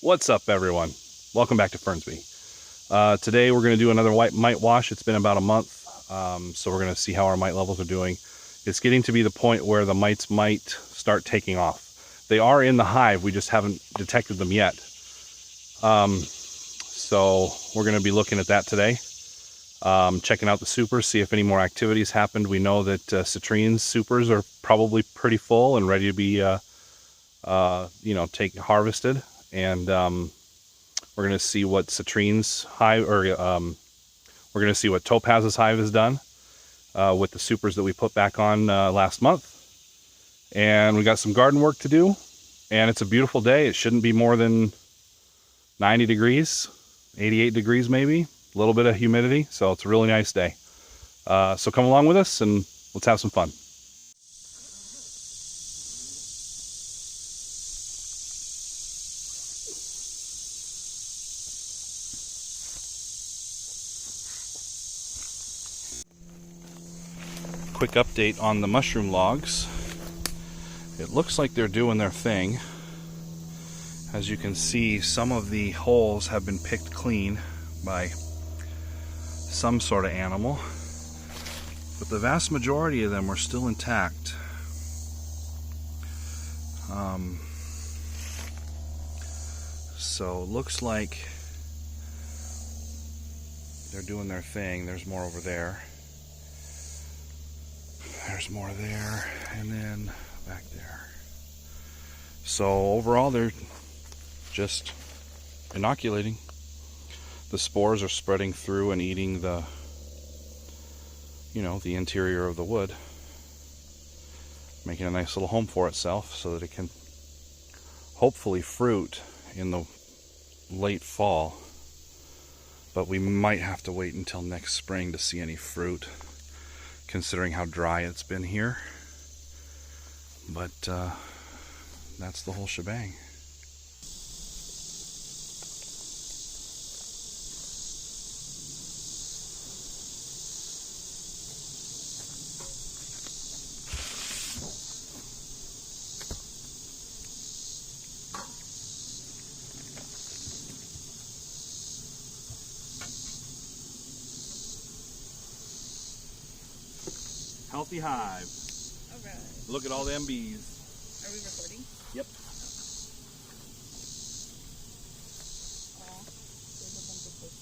What's up, everyone? Welcome back to Fernsby. Today we're going to do another white mite wash. It's been about a month, so we're going to see how our mite levels are doing. It's getting to be the point where the mites might start taking off. They are in the hive, we just haven't detected them yet. So we're going to be looking at that today. Checking out the supers, see if any more activities happened. We know that citrine's supers are probably pretty full and ready to be harvested, and we're going to see what citrine's hive, or we're going to see what Topaz's hive has done with the supers that we put back on last month. And we got some garden work to do, and it's a beautiful day. It shouldn't be more than 90 degrees, 88 degrees maybe, a little bit of humidity, so it's a really nice day. So come along with us and let's have some fun. Quick update on the mushroom logs. It looks like they're doing their thing. As you can see, some of the holes have been picked clean by some sort of animal, but the vast majority of them are still intact. So it looks like they're doing their thing. There's more over there. There's more there, and then back there. So overall, they're just inoculating. The spores are spreading through and eating the interior of the wood, making a nice little home for itself so that it can hopefully fruit in the late fall. But we might have to wait until next spring to see any fruit, considering how dry it's been here. But that's the whole shebang. Healthy hive. Okay. Look at all them bees. Are we recording? Yep. Oh, there's a bunch of fish.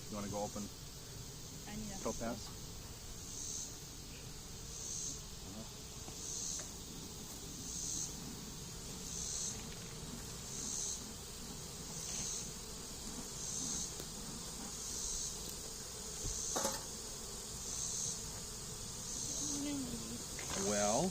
You want to go open I need a Topaz? Well,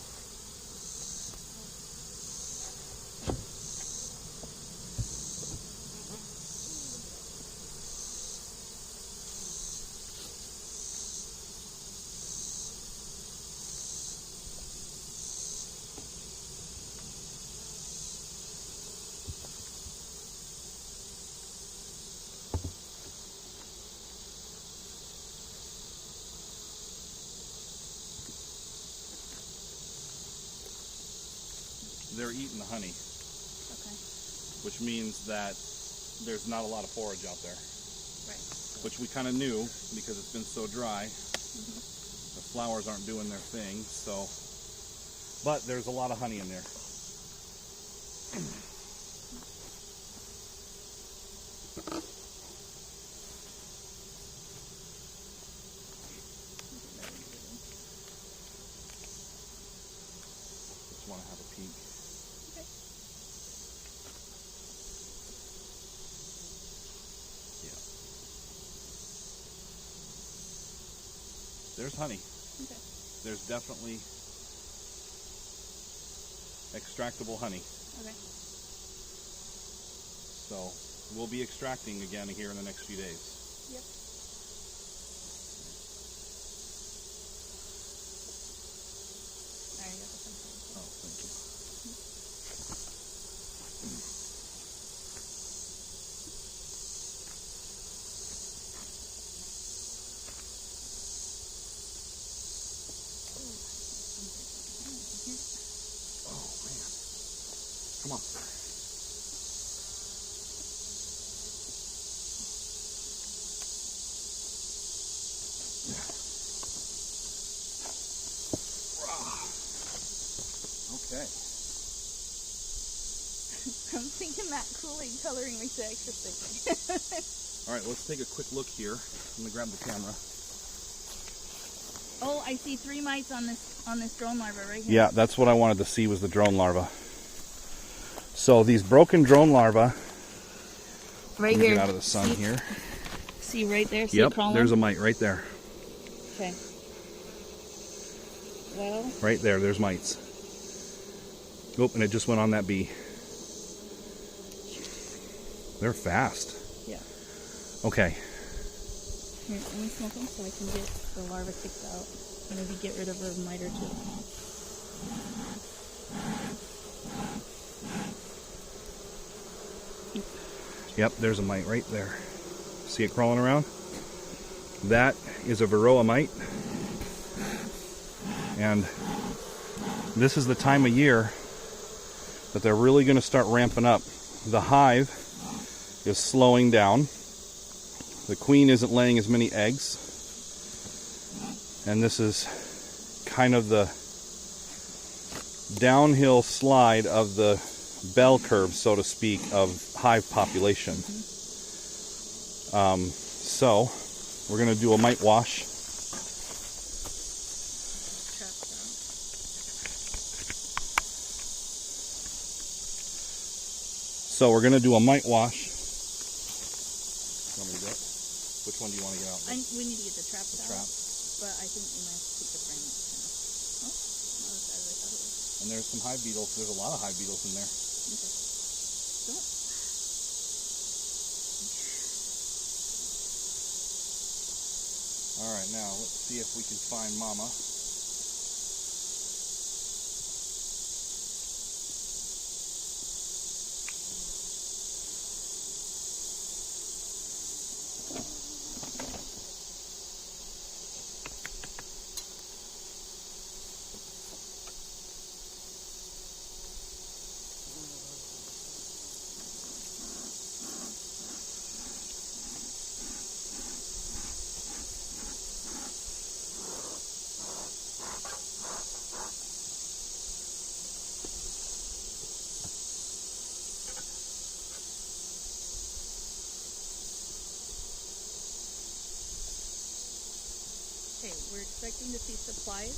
they're eating the honey, Okay. which means that there's not a lot of forage out there. Right. Which we kind of knew because it's been so dry. The flowers aren't doing their thing, so. But there's a lot of honey in there. Just want to have a peek. Okay. Yeah. There's honey. Okay. There's definitely extractable honey. Okay. So we'll be extracting again here in the next few days. Yep. Alright, I got the sunflower. Oh, thank you. Okay. I'm thinking that Kool-Aid coloring makes it extra sticky. All right, let's take a quick look here. I'm gonna grab the camera. Oh, I see 3 mites on this drone larva right here. Yeah, that's what I wanted to see was the drone larva. So these broken drone larvae. Right Let me here. get out of the sun here. See right there? See Yep, it crawling? there's a mite right there. Okay. Well. Right there, there's mites. Oh, and it just went on that bee. They're fast. Yeah. Okay. Here, let me smoke them so I can get the larva kicked out. Maybe get rid of a mite or two. Yep, there's a mite right there. See it crawling around? That is a Varroa mite. And this is the time of year that they're really going to start ramping up. The hive is slowing down. The queen isn't laying as many eggs. And this is kind of the downhill slide of the bell curve, so to speak, of hive population. So we're going to do a mite wash. So we're going to do a mite wash. You want me to do it? Which one do you want to get out? We need to get the traps out. Traps. But I think we might have to keep the frame up. Oh, not as bad as I thought it was. And there's some hive beetles. There's a lot of hive beetles in there. Okay. Cool. All right, now let's see if we can find Mama. Okay, we're expecting to see supplies.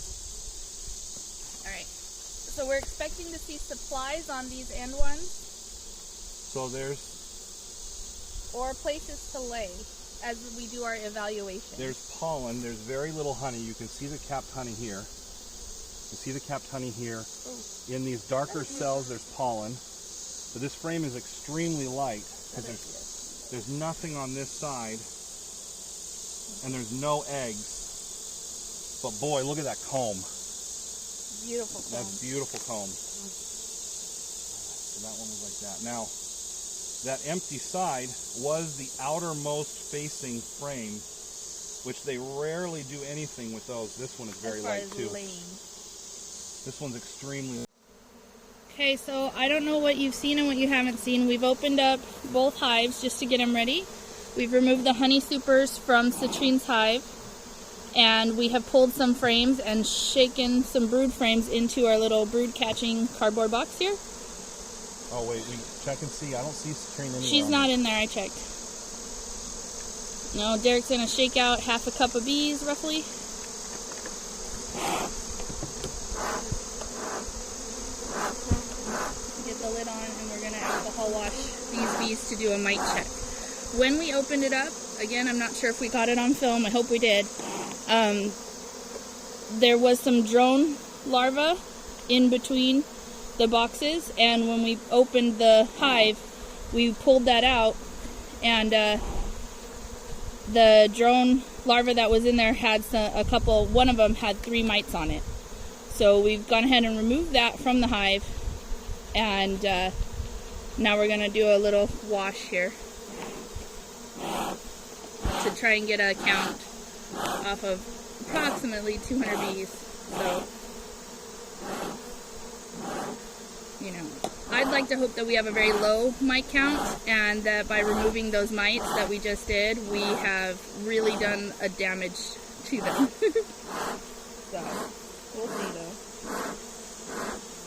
Alright, so we're expecting to see supplies on these end ones. So there's Or places to lay as we do our evaluation. There's pollen. There's very little honey. You can see the capped honey here. You see the capped honey here. Ooh. In these darker cells, there's pollen. But this frame is extremely light because there's nothing on this side, and there's no eggs. But boy, look at that comb. Beautiful comb. That's beautiful comb. So that one was like that. Now, that empty side was the outermost facing frame, which they rarely do anything with those. This one is very light too. This one's extremely. Okay, so I don't know what you've seen and what you haven't seen. We've opened up both hives just to get them ready. We've removed the honey supers from Citrine's hive, and we have pulled some frames and shaken some brood frames into our little brood catching cardboard box here. Oh wait, we check and see. I don't see Citrine anywhere. She's not in there, I checked. No, Derek's gonna shake out half a cup of bees, roughly. Get the lid on, and we're gonna alcohol wash these bees to do a mite check. When we opened it up, again, I'm not sure if we got it on film, I hope we did. There was some drone larvae in between the boxes, and when we opened the hive, we pulled that out, and the drone larva that was in there had one of them had 3 mites on it. So we've gone ahead and removed that from the hive, and now we're going to do a little wash here to try and get a count off of approximately 200 bees. So, you know, I'd like to hope that we have a very low mite count, and that by removing those mites that we just did, we have really done a damage to them. So, we'll see though.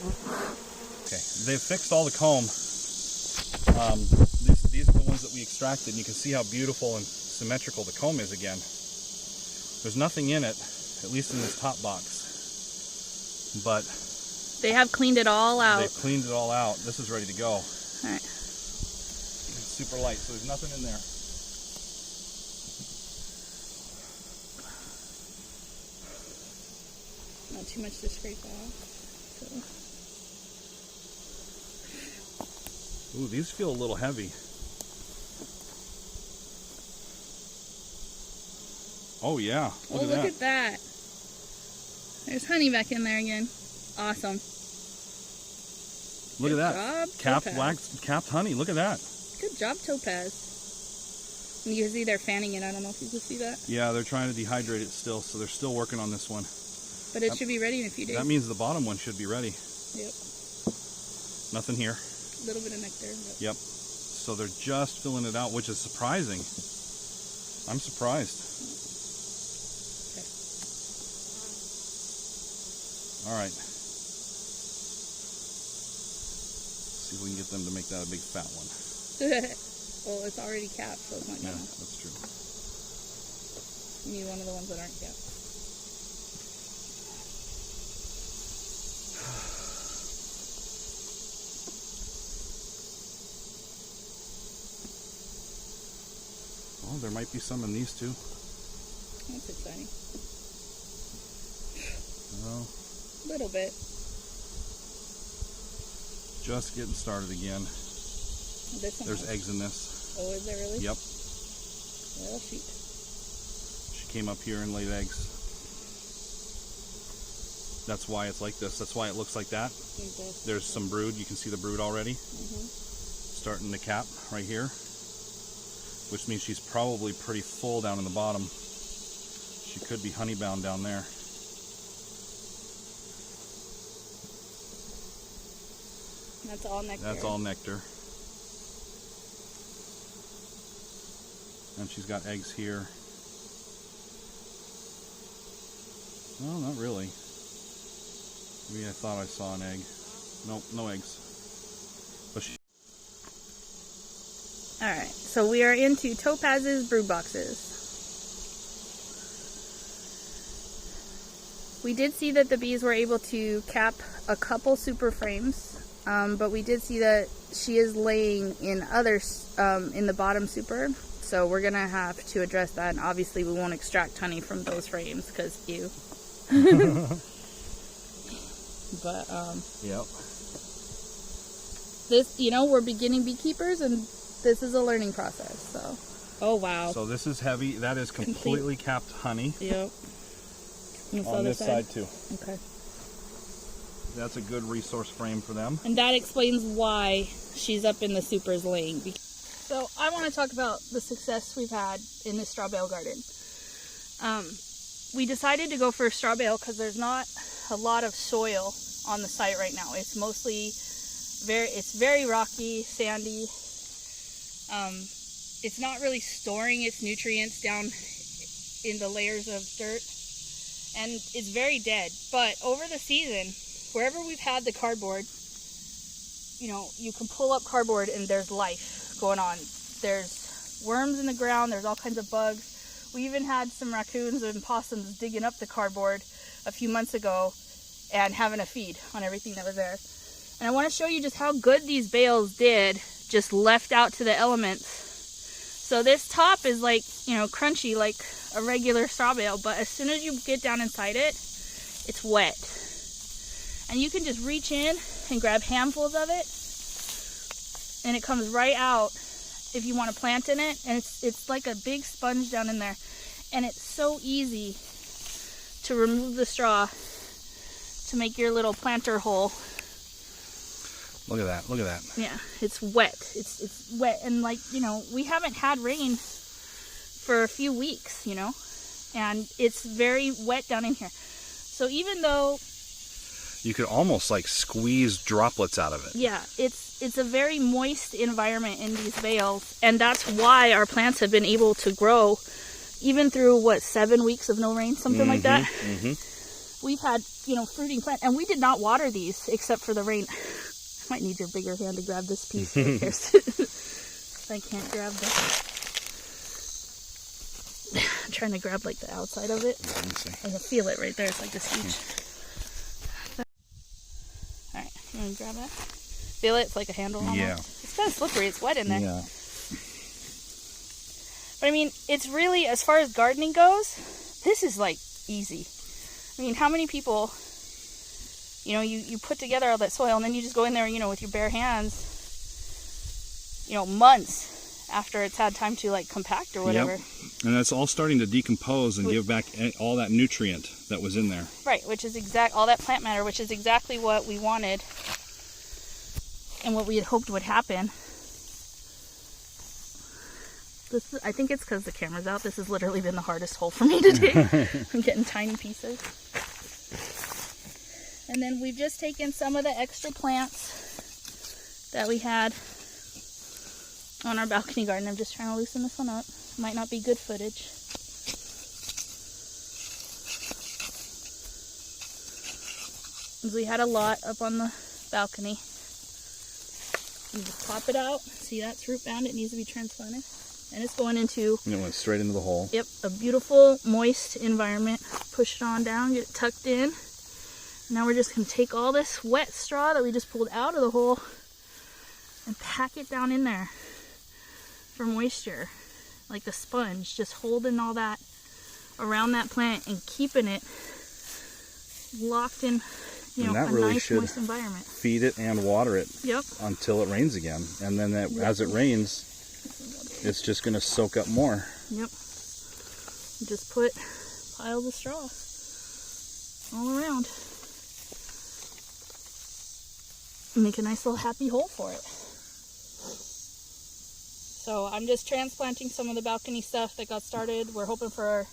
Okay, they've fixed all the comb. These are the ones that we extracted, and you can see how beautiful and symmetrical the comb is again. There's nothing in it, at least in this top box, but they have cleaned it all out. They've cleaned it all out. This is ready to go. All right. It's super light, so there's nothing in there. Not too much to scrape off. So. Ooh, these feel a little heavy. Oh yeah, look at that. There's honey back in there again. Awesome. Look Good at that. Job, Capped honey. Look at that. Good job, Topaz. And you can see they're fanning it. I don't know if you can see that. Yeah, they're trying to dehydrate it still, so they're still working on this one. But it should be ready in a few days. That means the bottom one should be ready. Yep. Nothing here. A little bit of nectar. But... Yep. So they're just filling it out, which is surprising. I'm surprised. Okay. All right. See if we can get them to make that a big fat one. Well, it's already capped, so it's not gonna. Yeah, that's true. You need one of the ones that aren't capped. Oh, there might be some in these too. That's exciting. Well, A little bit. just getting started again. There's eggs in this. Oh, is there really? Yep. Well, shoot. She came up here and laid eggs. That's why it's like this. That's why it looks like that. There's some brood. You can see the brood already. Starting to cap right here. Which means she's probably pretty full down in the bottom. She could be honey bound down there. That's all nectar. That's all nectar. And she's got eggs here. No, not really. Maybe I thought I saw an egg. Nope, no eggs. But she... Alright, so we are into Topaz's brood boxes. We did see that the bees were able to cap a couple super frames, but we did see that she is laying in others in the bottom super, so we're gonna have to address that, and obviously we won't extract honey from those frames because ew. But Yep. this, you know, we're beginning beekeepers, and this is a learning process. So, oh wow. So this is heavy. That is completely capped honey. Yep. On this side too. Okay. That's a good resource frame for them. And that explains why she's up in the supers laying. So I want to talk about the success we've had in this straw bale garden. We decided to go for straw bale because there's not a lot of soil on the site right now. It's mostly very rocky, sandy. It's not really storing its nutrients down in the layers of dirt, and it's very dead. But over the season, wherever we've had the cardboard, you know, you can pull up cardboard and there's life going on. There's worms in the ground, there's all kinds of bugs. We even had some raccoons and possums digging up the cardboard a few months ago and having a feed on everything that was there. And I want to show you just how good these bales did, just left out to the elements. So this top is like, you know, crunchy like a regular straw bale, but as soon as you get down inside it, it's wet. And you can just reach in and grab handfuls of it, and it comes right out if you want to plant in it. And it's like a big sponge down in there, and it's so easy to remove the straw to make your little planter hole. Look at that. Look at that. Yeah, it's wet. It's wet, and like, you know, we haven't had rain for a few weeks, you know, and it's very wet down in here. So even though you could almost like squeeze droplets out of it. Yeah, it's a very moist environment in these bales, and that's why our plants have been able to grow even through, what, 7 weeks of no rain, something like that. we've had, you know, fruiting plants, and we did not water these except for the rain. I might need your bigger hand to grab this piece right here. I can't grab the... I'm trying to grab like the outside of it. Let me see. I can feel it right there. It's like this huge. Alright, you want to grab that? Feel it? It's like a handle almost. Yeah. It's kind of slippery. It's wet in there. Yeah. But I mean, it's really, as far as gardening goes, this is like easy. I mean, how many people, you know, you put together all that soil and then you just go in there, you know, with your bare hands, you know, months after it's had time to like compact or whatever. Yep. And that's all starting to decompose and give back all that nutrient that was in there. Right, which is all that plant matter, which is exactly what we wanted and what we had hoped would happen. I think it's because the camera's out. This has literally been the hardest hole for me to dig. I'm getting tiny pieces. And then we've just taken some of the extra plants that we had on our balcony garden. I'm just trying to loosen this one up. Might not be good footage. We had a lot up on the balcony. You just pop it out. See, that's root bound. It needs to be transplanted. And it's going into... And it went straight into the hole. Yep, a beautiful, moist environment. Push it on down, get it tucked in. Now we're just going to take all this wet straw that we just pulled out of the hole and pack it down in there for moisture. Like the sponge, just holding all that around that plant and keeping it locked in, you know, a really nice, moist environment. Feed it and water it until it rains again. And then as it rains, it's just going to soak up more. Yep. Just put piles of straw all around. Make a nice little happy hole for it. So I'm just transplanting some of the balcony stuff that got started. We're hoping for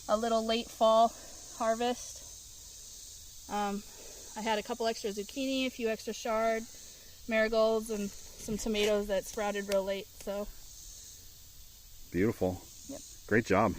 a little late fall harvest. I had a couple extra zucchini, a few extra chard, marigolds, and some tomatoes that sprouted real late. So beautiful. Yep. Great job.